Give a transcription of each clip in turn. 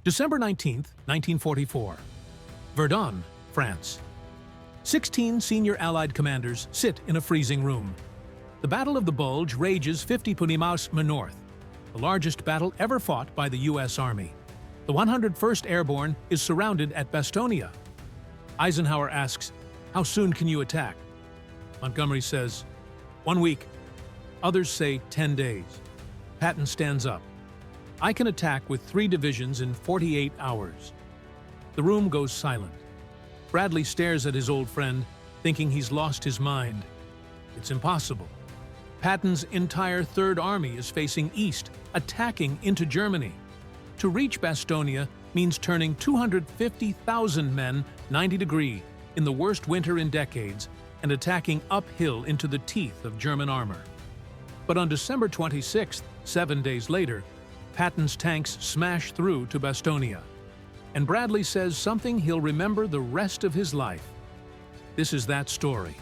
December 19, 1944. Verdun, France. 16 senior Allied commanders sit in a freezing room. The Battle of the Bulge rages 50 km north, the largest battle ever fought by the U.S. Army. The 101st Airborne is surrounded at Bastogne. Eisenhower asks, "How soon can you attack?" Montgomery says, "1 week." Others say 10 days. Patton stands up. "I can attack with 3 divisions in 48 hours." The room goes silent. Bradley stares at his old friend, thinking he's lost his mind. It's impossible. Patton's entire Third Army is facing east, attacking into Germany. To reach Bastogne means turning 250,000 men 90 degrees in the worst winter in decades and attacking uphill into the teeth of German armor. But on December 26th, 7 days later, Patton's tanks smash through to Bastogne. And Bradley says something he'll remember the rest of his life. This is that story.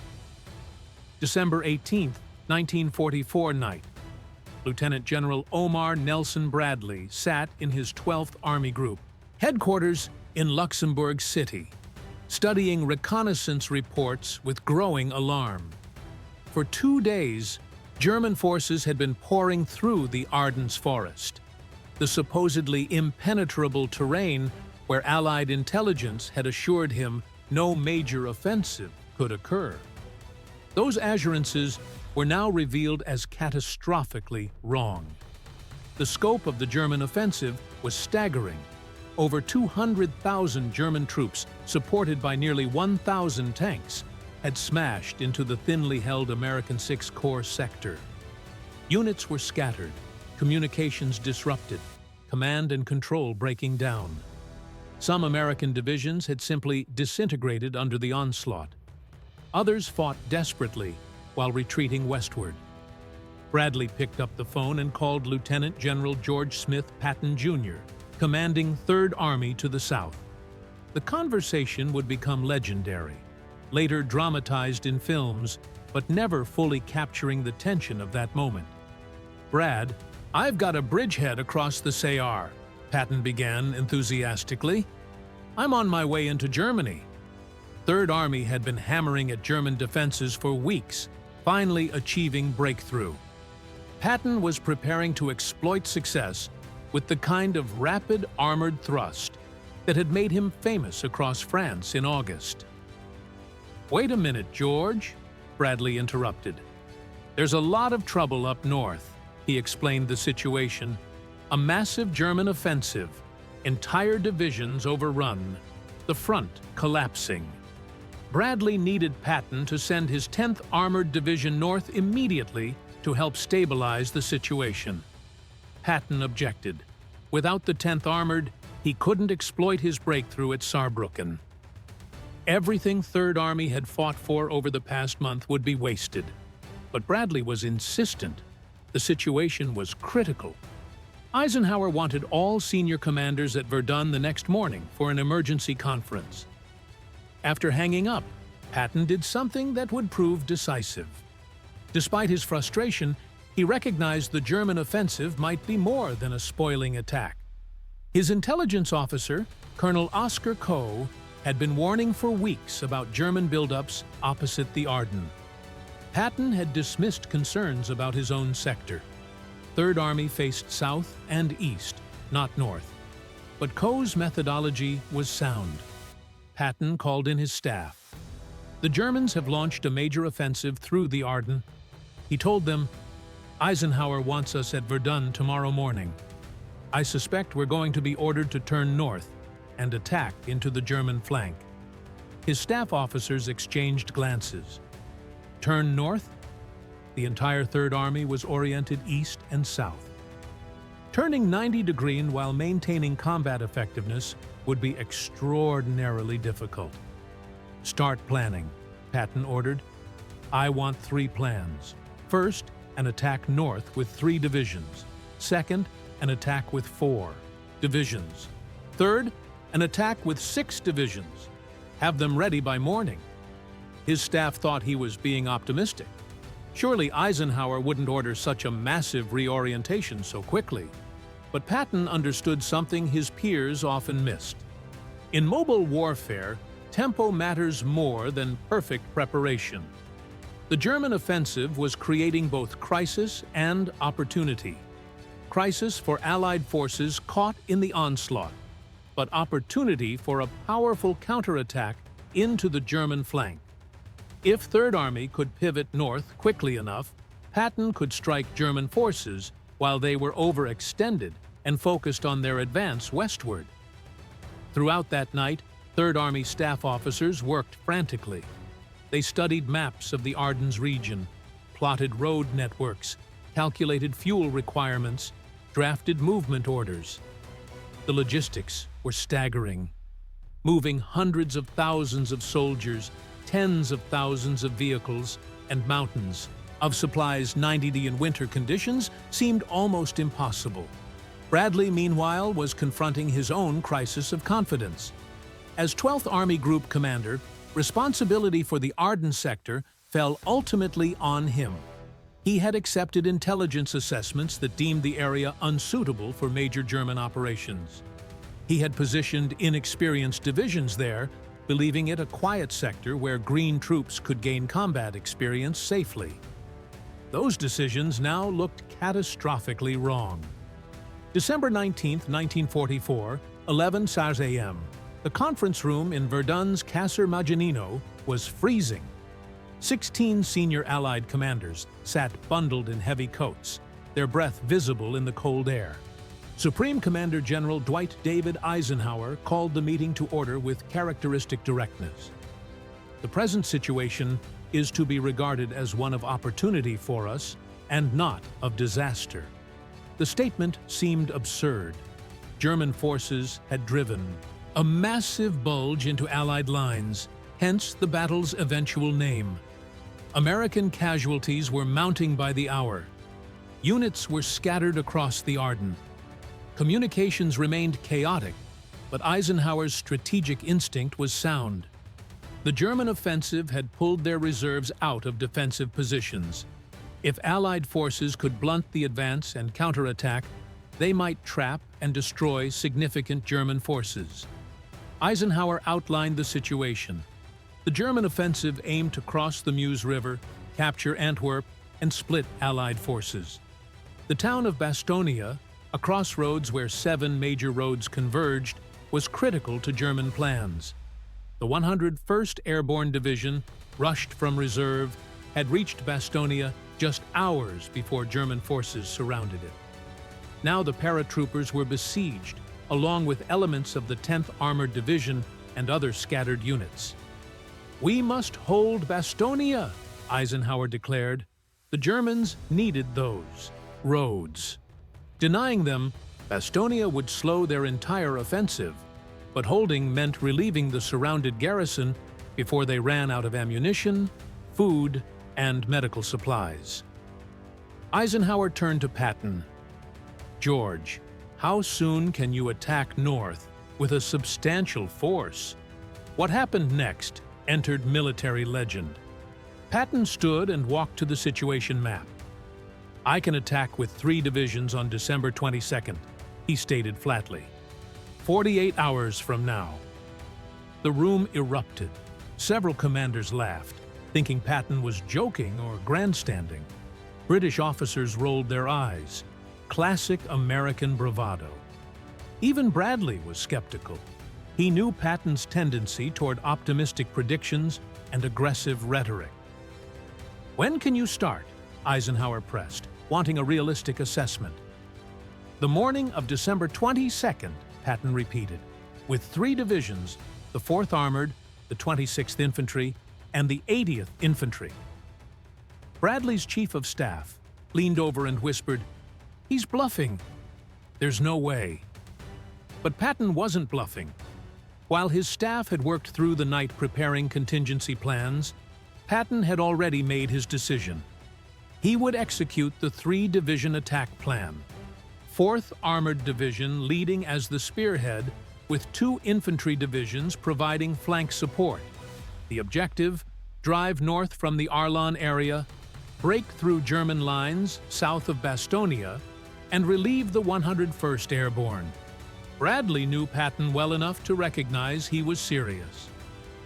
December 18th, 1944 night. Lieutenant General Omar Nelson Bradley sat in his 12th Army Group, headquarters in Luxembourg City, studying reconnaissance reports with growing alarm. For 2 days, German forces had been pouring through the Ardennes forest, the supposedly impenetrable terrain where Allied intelligence had assured him no major offensive could occur. Those assurances were now revealed as catastrophically wrong. The scope of the German offensive was staggering. Over 200,000 German troops, supported by nearly 1,000 tanks, had smashed into the thinly held American Sixth Corps sector. Units were scattered, communications disrupted, command and control breaking down. Some American divisions had simply disintegrated under the onslaught. Others fought desperately while retreating westward. Bradley picked up the phone and called Lieutenant General George Smith Patton, Jr., commanding 3rd Army to the south. The conversation would become legendary, later dramatized in films, but never fully capturing the tension of that moment. "Brad, I've got a bridgehead across the Sayre," Patton began enthusiastically. "I'm on my way into Germany." 3rd Army had been hammering at German defenses for weeks, finally achieving breakthrough. Patton was preparing to exploit success with the kind of rapid armored thrust that had made him famous across France in August. "Wait a minute, George," Bradley interrupted. "There's a lot of trouble up north," he explained the situation. "A massive German offensive, entire divisions overrun, the front collapsing." Bradley needed Patton to send his 10th Armored Division north immediately to help stabilize the situation. Patton objected. Without the 10th Armored, he couldn't exploit his breakthrough at Saarbrücken. Everything 3rd Army had fought for over the past month would be wasted. But Bradley was insistent. The situation was critical. Eisenhower wanted all senior commanders at Verdun the next morning for an emergency conference. After hanging up, Patton did something that would prove decisive. Despite his frustration, he recognized the German offensive might be more than a spoiling attack. His intelligence officer, Colonel Oskar Koh, had been warning for weeks about German buildups opposite the Ardennes. Patton had dismissed concerns about his own sector. 3rd Army faced south and east, not north. But Koh's methodology was sound. Patton called in his staff. "The Germans have launched a major offensive through the Ardennes." He told them, "Eisenhower wants us at Verdun tomorrow morning. I suspect we're going to be ordered to turn north and attack into the German flank." His staff officers exchanged glances. Turn north? The entire 3rd Army was oriented east and south. Turning 90 degrees while maintaining combat effectiveness would be extraordinarily difficult. "Start planning," Patton ordered. "I want 3 plans. First, an attack north with 3 divisions. Second, an attack with 4 divisions. Third, an attack with 6 divisions. Have them ready by morning." His staff thought he was being optimistic. Surely Eisenhower wouldn't order such a massive reorientation so quickly. But Patton understood something his peers often missed. In mobile warfare, tempo matters more than perfect preparation. The German offensive was creating both crisis and opportunity. Crisis for Allied forces caught in the onslaught, but opportunity for a powerful counterattack into the German flank. If Third Army could pivot north quickly enough, Patton could strike German forces while they were overextended and focused on their advance westward. Throughout that night, Third Army staff officers worked frantically. They studied maps of the Ardennes region, plotted road networks, calculated fuel requirements, drafted movement orders. The logistics were staggering. Moving hundreds of thousands of soldiers, tens of thousands of vehicles, and mountains of supplies 90 in winter conditions seemed almost impossible. Bradley, meanwhile, was confronting his own crisis of confidence. As 12th Army Group commander, responsibility for the Ardennes sector fell ultimately on him. He had accepted intelligence assessments that deemed the area unsuitable for major German operations. He had positioned inexperienced divisions there, believing it a quiet sector where green troops could gain combat experience safely. Those decisions now looked catastrophically wrong. December 19, 1944, 11 a.m. The conference room in Verdun's Casser Maginino was freezing. 16 senior Allied commanders sat bundled in heavy coats, their breath visible in the cold air. Supreme Commander General Dwight David Eisenhower called the meeting to order with characteristic directness. The present situation is to be regarded as one of opportunity for us and not of disaster. The statement seemed absurd. German forces had driven a massive bulge into Allied lines, hence the battle's eventual name. American casualties were mounting by the hour. Units were scattered across the Ardennes. Communications remained chaotic, but Eisenhower's strategic instinct was sound. The German offensive had pulled their reserves out of defensive positions. If Allied forces could blunt the advance and counterattack, they might trap and destroy significant German forces. Eisenhower outlined the situation. The German offensive aimed to cross the Meuse River, capture Antwerp, and split Allied forces. The town of Bastogne, a crossroads where 7 major roads converged, was critical to German plans. The 101st Airborne Division, rushed from reserve, had reached Bastogne just hours before German forces surrounded it. Now the paratroopers were besieged, along with elements of the 10th Armored Division and other scattered units. "We must hold Bastogne," Eisenhower declared. The Germans needed those roads. Denying them, Bastogne would slow their entire offensive, but holding meant relieving the surrounded garrison before they ran out of ammunition, food, and medical supplies. Eisenhower turned to Patton. "George, how soon can you attack north with a substantial force?" What happened next entered military legend. Patton stood and walked to the situation map. "I can attack with 3 divisions on December 22nd, he stated flatly. 48 hours from now." The room erupted. Several commanders laughed, thinking Patton was joking or grandstanding. British officers rolled their eyes. Classic American bravado. Even Bradley was skeptical. He knew Patton's tendency toward optimistic predictions and aggressive rhetoric. "When can you start?" Eisenhower pressed, wanting a realistic assessment. "The morning of December 22nd, Patton repeated, "with 3 divisions, the 4th Armored, the 26th Infantry, and the 80th Infantry." Bradley's chief of staff leaned over and whispered, "He's bluffing." "There's no way." But Patton wasn't bluffing. While his staff had worked through the night preparing contingency plans, Patton had already made his decision. He would execute the 3-division attack plan. 4th Armored Division leading as the spearhead, with 2 infantry divisions providing flank support. The objective: drive north from the Ardennes area, break through German lines south of Bastogne, and relieve the 101st Airborne. Bradley knew Patton well enough to recognize he was serious.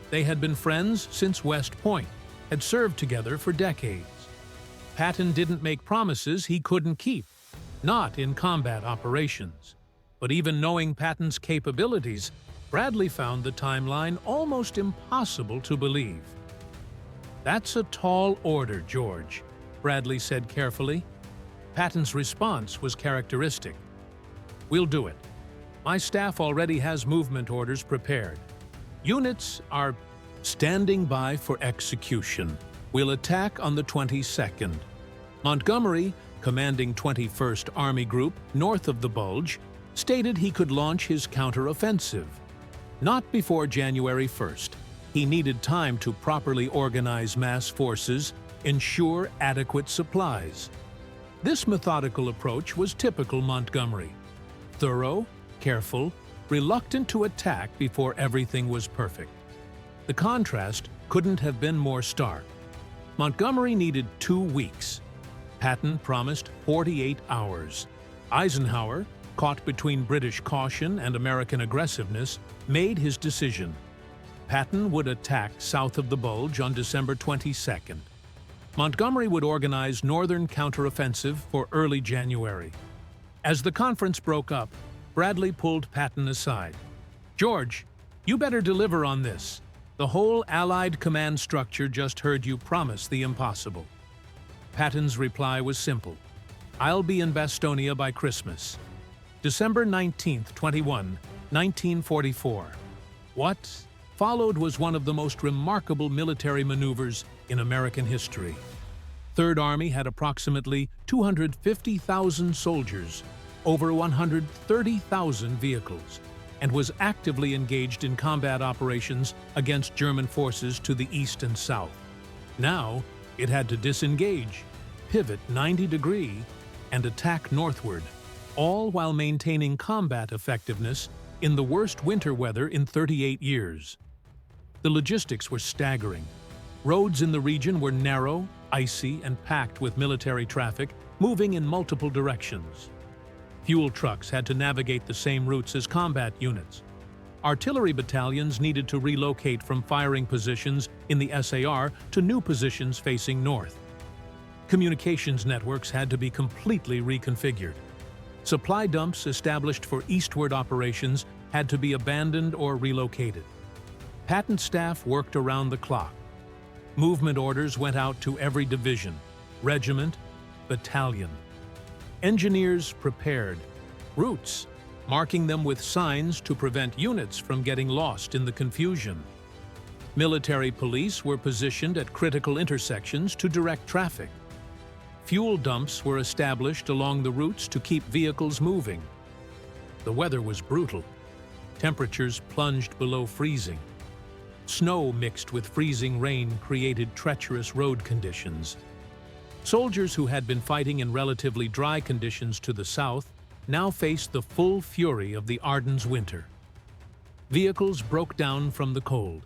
They had been friends since West Point, had served together for decades. Patton didn't make promises he couldn't keep, not in combat operations. But even knowing Patton's capabilities, Bradley found the timeline almost impossible to believe. "That's a tall order, George," Bradley said carefully. Patton's response was characteristic. "We'll do it. My staff already has movement orders prepared. Units are standing by for execution. We'll attack on the 22nd. Montgomery, commanding 21st Army Group north of the Bulge, stated he could launch his counteroffensive. Not before January 1st. He needed time to properly organize mass forces, ensure adequate supplies. This methodical approach was typical Montgomery. Thorough, careful, reluctant to attack before everything was perfect. The contrast couldn't have been more stark. Montgomery needed 2 weeks. Patton promised 48 hours. Eisenhower, caught between British caution and American aggressiveness, made his decision. Patton would attack south of the Bulge on December 22nd. Montgomery would organize northern counteroffensive for early January. As the conference broke up, Bradley pulled Patton aside. "George, you better deliver on this. The whole Allied command structure just heard you promise the impossible." Patton's reply was simple. "I'll be in Bastogne by Christmas." December 19, 1944. What followed was one of the most remarkable military maneuvers in American history. Third Army had approximately 250,000 soldiers, over 130,000 vehicles, and was actively engaged in combat operations against German forces to the east and south. Now, it had to disengage, pivot 90 degrees, and attack northward, all while maintaining combat effectiveness in the worst winter weather in 38 years. The logistics were staggering. Roads in the region were narrow, icy, and packed with military traffic moving in multiple directions. Fuel trucks had to navigate the same routes as combat units. Artillery battalions needed to relocate from firing positions in the SAR to new positions facing north. Communications networks had to be completely reconfigured. Supply dumps established for eastward operations had to be abandoned or relocated. Patton's staff worked around the clock. Movement orders went out to every division, regiment, battalion. Engineers prepared routes, marking them with signs to prevent units from getting lost in the confusion. Military police were positioned at critical intersections to direct traffic. Fuel dumps were established along the routes to keep vehicles moving. The weather was brutal. Temperatures plunged below freezing. Snow mixed with freezing rain created treacherous road conditions. Soldiers who had been fighting in relatively dry conditions to the south now faced the full fury of the Ardennes winter. Vehicles broke down from the cold.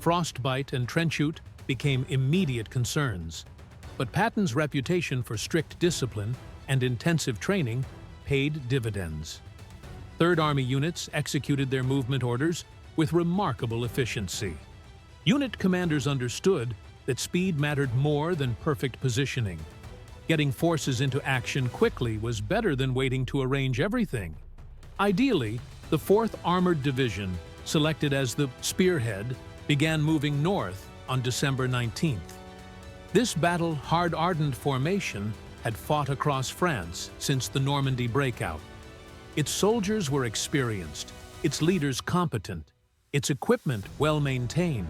Frostbite and trenchute became immediate concerns. But Patton's reputation for strict discipline and intensive training paid dividends. Third Army units executed their movement orders with remarkable efficiency. Unit commanders understood that speed mattered more than perfect positioning. Getting forces into action quickly was better than waiting to arrange everything. Ideally, the 4th Armored Division, selected as the spearhead, began moving north on December 19th. This battle-hardened formation had fought across France since the Normandy breakout. Its soldiers were experienced, its leaders competent, its equipment well-maintained.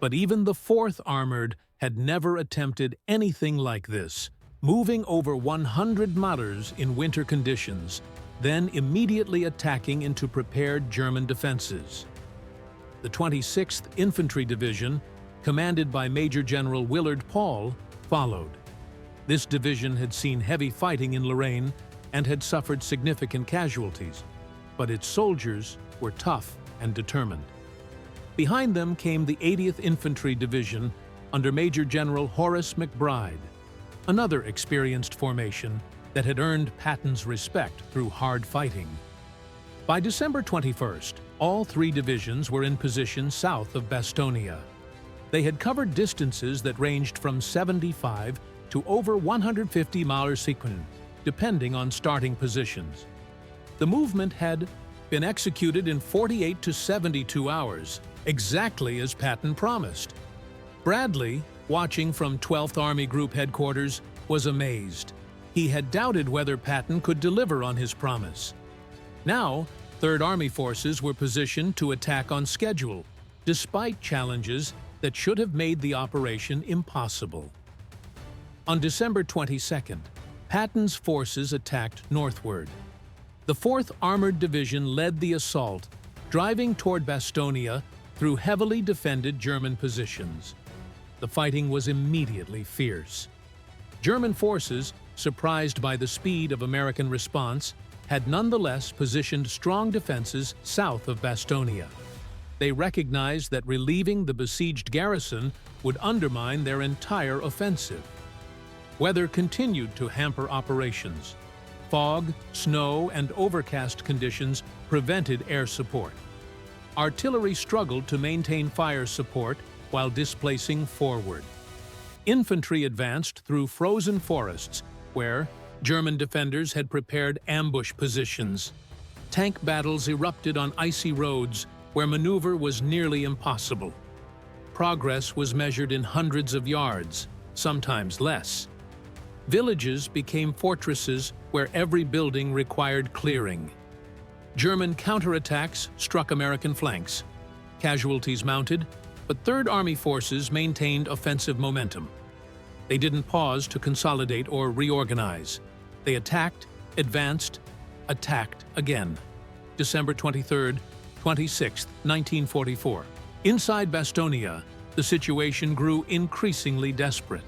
But even the 4th Armored had never attempted anything like this, moving over 100 miles in winter conditions, then immediately attacking into prepared German defenses. The 26th Infantry Division, commanded by Major General Willard Paul, followed. This division had seen heavy fighting in Lorraine and had suffered significant casualties, but its soldiers were tough and determined. Behind them came the 80th Infantry Division under Major General Horace McBride, another experienced formation that had earned Patton's respect through hard fighting. By December 21st, all three divisions were in position south of Bastogne. They had covered distances that ranged from 75 to over 150 miles sequin, depending on starting positions. The movement had been executed in 48 to 72 hours, exactly as Patton promised. Bradley, watching from 12th Army Group headquarters, was amazed. He had doubted whether Patton could deliver on his promise. Now, 3rd Army forces were positioned to attack on schedule, despite challenges that should have made the operation impossible. On December 22nd, Patton's forces attacked northward. The 4th Armored Division led the assault, driving toward Bastogne through heavily defended German positions. The fighting was immediately fierce. German forces, surprised by the speed of American response, had nonetheless positioned strong defenses south of Bastogne. They recognized that relieving the besieged garrison would undermine their entire offensive. Weather continued to hamper operations. Fog, snow, and overcast conditions prevented air support. Artillery struggled to maintain fire support while displacing forward. Infantry advanced through frozen forests, where German defenders had prepared ambush positions. Tank battles erupted on icy roads, where maneuver was nearly impossible. Progress was measured in hundreds of yards, sometimes less. Villages became fortresses where every building required clearing. German counterattacks struck American flanks. Casualties mounted, but 3rd Army forces maintained offensive momentum. They didn't pause to consolidate or reorganize. They attacked, advanced, attacked again. December 23rd, 26th, 1944. Inside Bastogne, the situation grew increasingly desperate.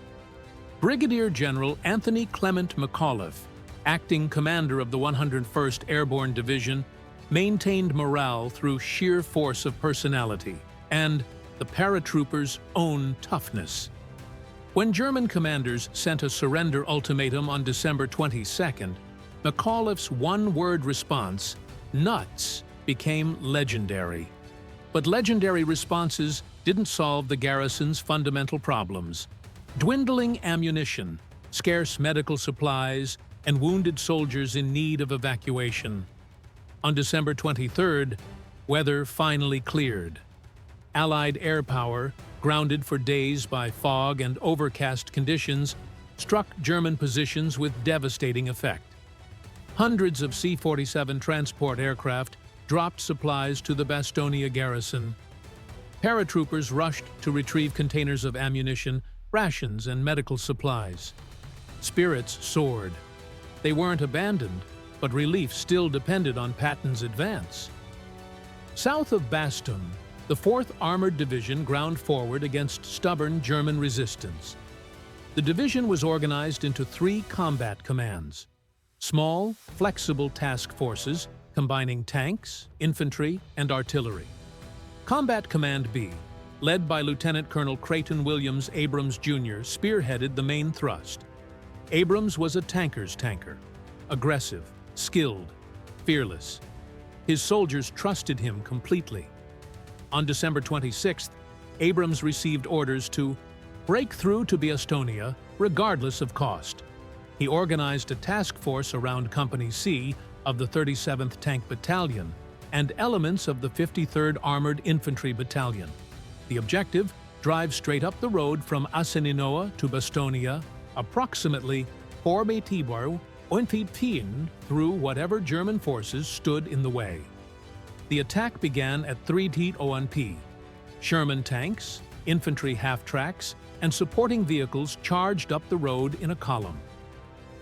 Brigadier General Anthony Clement McAuliffe, acting commander of the 101st Airborne Division, maintained morale through sheer force of personality and the paratroopers' own toughness. When German commanders sent a surrender ultimatum on December 22nd, McAuliffe's one-word response, "nuts," became legendary. But legendary responses didn't solve the garrison's fundamental problems. Dwindling ammunition, scarce medical supplies, and wounded soldiers in need of evacuation. On December 23rd, weather finally cleared. Allied air power, grounded for days by fog and overcast conditions, struck German positions with devastating effect. Hundreds of C-47 transport aircraft dropped supplies to the Bastogne garrison. Paratroopers rushed to retrieve containers of ammunition, rations, and medical supplies. Spirits soared. They weren't abandoned, but relief still depended on Patton's advance. South of Bastogne, the 4th Armored Division ground forward against stubborn German resistance. The division was organized into 3 combat commands: small, flexible task forces combining tanks, infantry, and artillery. Combat Command B, led by Lieutenant Colonel Creighton Williams Abrams Jr., spearheaded the main thrust. Abrams was a tanker's tanker, aggressive, skilled, fearless. His soldiers trusted him completely. On December 26th, Abrams received orders to break through to Bastogne regardless of cost. He organized a task force around Company C of the 37th Tank Battalion and elements of the 53rd Armored Infantry Battalion. The objective: drive straight up the road from Eisenhower to Bastogne, approximately 4 Tibor und Pien through whatever German forces stood in the way. The attack began at 3 ONP. Sherman tanks, infantry half-tracks, and supporting vehicles charged up the road in a column.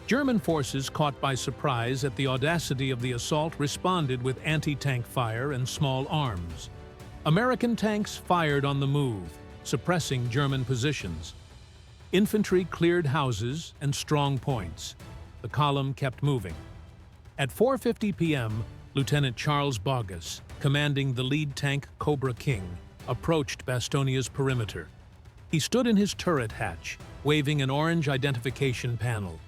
German forces, caught by surprise at the audacity of the assault, responded with anti-tank fire and small arms. American tanks fired on the move, suppressing German positions. Infantry cleared houses and strong points. The column kept moving. At 4:50 p.m., Lieutenant Charles Bogus, commanding the lead tank Cobra King, approached Bastogne's perimeter. He stood in his turret hatch, waving an orange identification panel.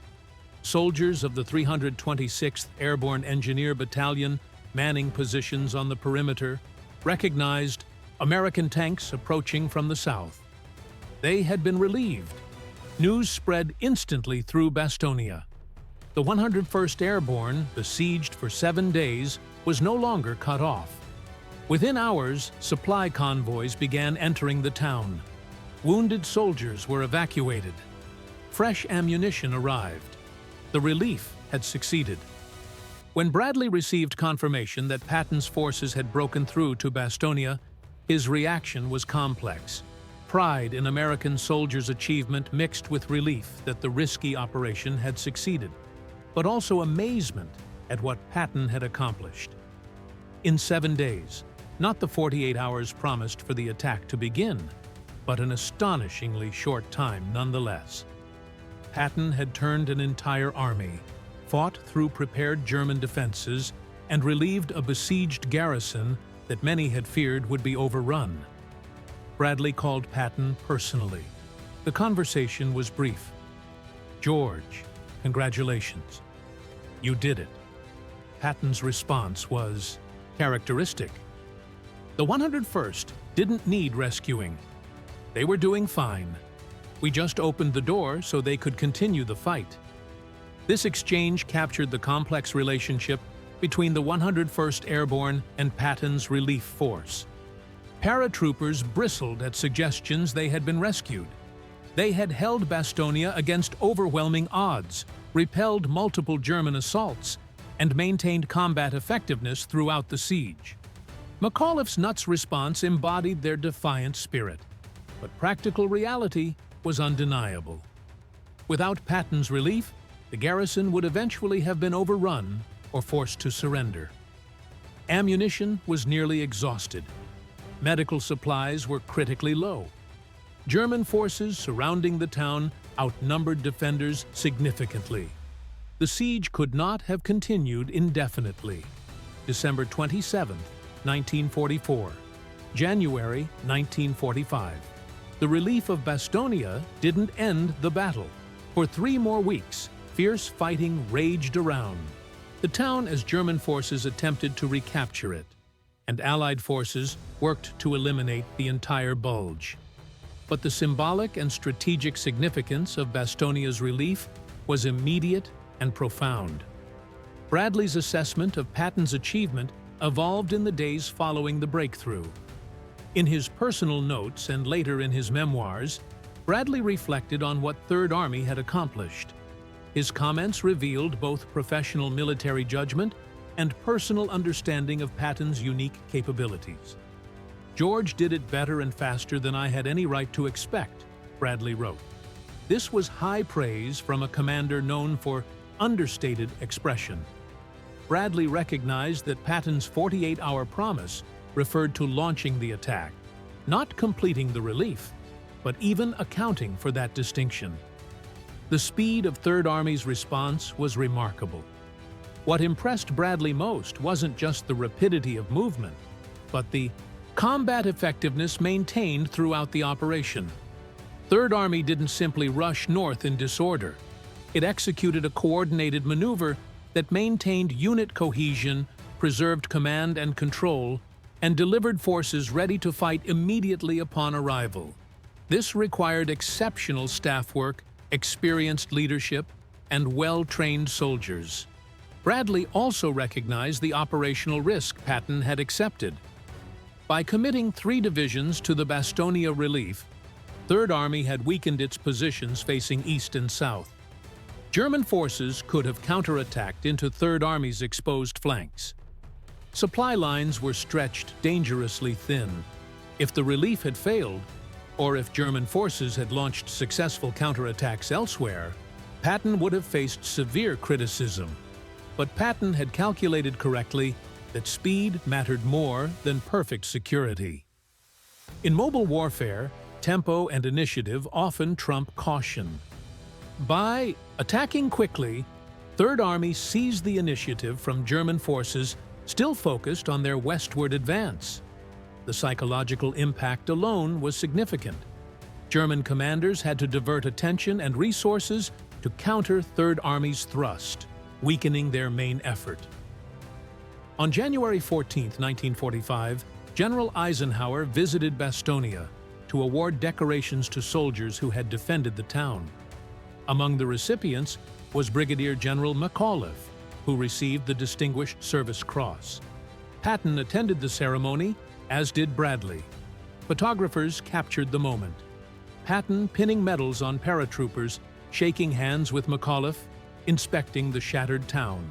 Soldiers of the 326th Airborne Engineer Battalion, manning positions on the perimeter, recognized American tanks approaching from the south. They had been relieved. News spread instantly through Bastogne. The 101st Airborne, besieged for 7 days, was no longer cut off. Within hours, supply convoys began entering the town. Wounded soldiers were evacuated. Fresh ammunition arrived. The relief had succeeded. When Bradley received confirmation that Patton's forces had broken through to Bastogne, his reaction was complex. Pride in American soldiers' achievement mixed with relief that the risky operation had succeeded, but also amazement at what Patton had accomplished. In 7 days, not the 48 hours promised for the attack to begin, but an astonishingly short time nonetheless. Patton had turned an entire army, fought through prepared German defenses, and relieved a besieged garrison that many had feared would be overrun. Bradley called Patton personally. The conversation was brief. "George, congratulations. You did it." Patton's response was characteristic. The 101st didn't need rescuing. They were doing fine. We just opened the door so they could continue the fight. This exchange captured the complex relationship between the 101st Airborne and Patton's relief force. Paratroopers bristled at suggestions they had been rescued. They had held Bastogne against overwhelming odds, repelled multiple German assaults, and maintained combat effectiveness throughout the siege. McAuliffe's nuts response embodied their defiant spirit, but practical reality was undeniable. Without Patton's relief, the garrison would eventually have been overrun or forced to surrender. Ammunition was nearly exhausted. Medical supplies were critically low. German forces surrounding the town outnumbered defenders significantly. The siege could not have continued indefinitely. December 27, 1944. January 1945. The relief of Bastogne didn't end the battle. For 3 more weeks, fierce fighting raged around the town as German forces attempted to recapture it, and Allied forces worked to eliminate the entire Bulge. But the symbolic and strategic significance of Bastogne's relief was immediate and profound. Bradley's assessment of Patton's achievement evolved in the days following the breakthrough. In his personal notes and later in his memoirs, Bradley reflected on what Third Army had accomplished. His comments revealed both professional military judgment and personal understanding of Patton's unique capabilities. "George did it better and faster than I had any right to expect," Bradley wrote. This was high praise from a commander known for understated expression. Bradley recognized that Patton's 48-hour promise referred to launching the attack, not completing the relief, but even accounting for that distinction. The speed of Third Army's response was remarkable. What impressed Bradley most wasn't just the rapidity of movement, but the combat effectiveness maintained throughout the operation. Third Army didn't simply rush north in disorder. It executed a coordinated maneuver that maintained unit cohesion, preserved command and control, and delivered forces ready to fight immediately upon arrival. This required exceptional staff work, experienced leadership, and well-trained soldiers. Bradley also recognized the operational risk Patton had accepted. By committing 3 divisions to the Bastogne relief, Third Army had weakened its positions facing east and south. German forces could have counterattacked into Third Army's exposed flanks. Supply lines were stretched dangerously thin. If the relief had failed, or if German forces had launched successful counterattacks elsewhere, Patton would have faced severe criticism. But Patton had calculated correctly that speed mattered more than perfect security. In mobile warfare, tempo and initiative often trump caution. By attacking quickly, Third Army seized the initiative from German forces still focused on their westward advance. The psychological impact alone was significant. German commanders had to divert attention and resources to counter Third Army's thrust, weakening their main effort. On January 14, 1945, General Eisenhower visited Bastogne to award decorations to soldiers who had defended the town. Among the recipients was Brigadier General McAuliffe, who received the Distinguished Service Cross. Patton attended the ceremony, as did Bradley. Photographers captured the moment. Patton pinning medals on paratroopers, shaking hands with McAuliffe, inspecting the shattered town.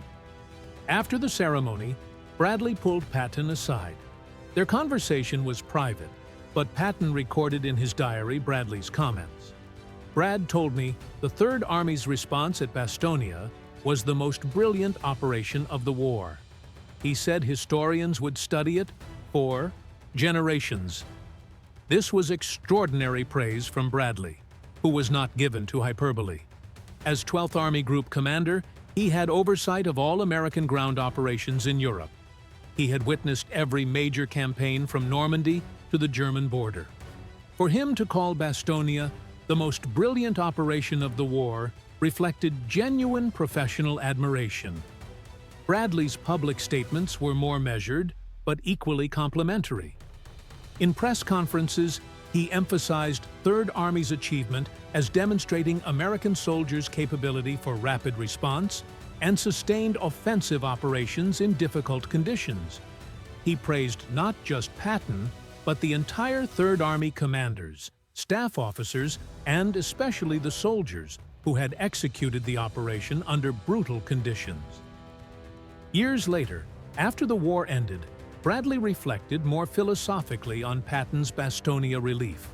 After the ceremony, Bradley pulled Patton aside. Their conversation was private, but Patton recorded in his diary Bradley's comments. Brad told me the Third Army's response at Bastogne was the most brilliant operation of the war. He said historians would study it for generations. This was extraordinary praise from Bradley, who was not given to hyperbole. As 12th Army Group commander, he had oversight of all American ground operations in Europe. He had witnessed every major campaign from Normandy to the German border. For him to call Bastogne the most brilliant operation of the war reflected genuine professional admiration. Bradley's public statements were more measured, but equally complimentary. In press conferences, he emphasized Third Army's achievement as demonstrating American soldiers' capability for rapid response and sustained offensive operations in difficult conditions. He praised not just Patton, but the entire Third Army commanders, staff officers, and especially the soldiers who had executed the operation under brutal conditions. Years later, after the war ended, Bradley reflected more philosophically on Patton's Bastogne relief.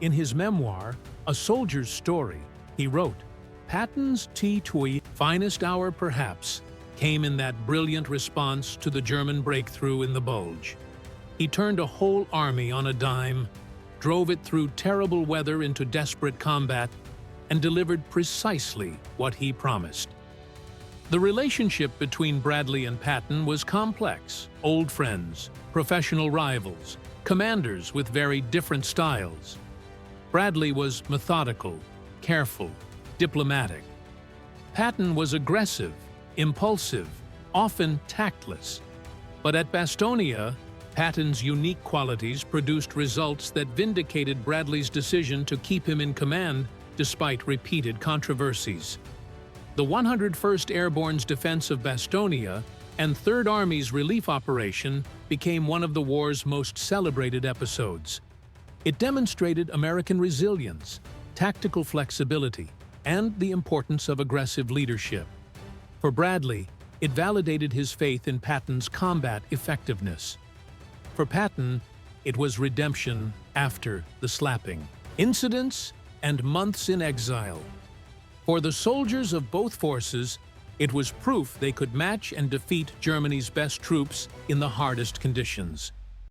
In his memoir, A Soldier's Story, he wrote, "Patton's T-Twee, finest hour perhaps, came in that brilliant response to the German breakthrough in the Bulge. He turned a whole army on a dime, drove it through terrible weather into desperate combat, and delivered precisely what he promised." The relationship between Bradley and Patton was complex: old friends, professional rivals, commanders with very different styles. Bradley was methodical, careful, diplomatic. Patton was aggressive, impulsive, often tactless. But at Bastogne, Patton's unique qualities produced results that vindicated Bradley's decision to keep him in command despite repeated controversies. The 101st Airborne's defense of Bastogne and Third Army's relief operation became one of the war's most celebrated episodes. It demonstrated American resilience, tactical flexibility, and the importance of aggressive leadership. For Bradley, it validated his faith in Patton's combat effectiveness. For Patton, it was redemption after the slapping, incidents, and months in exile. For the soldiers of both forces, it was proof they could match and defeat Germany's best troops in the hardest conditions.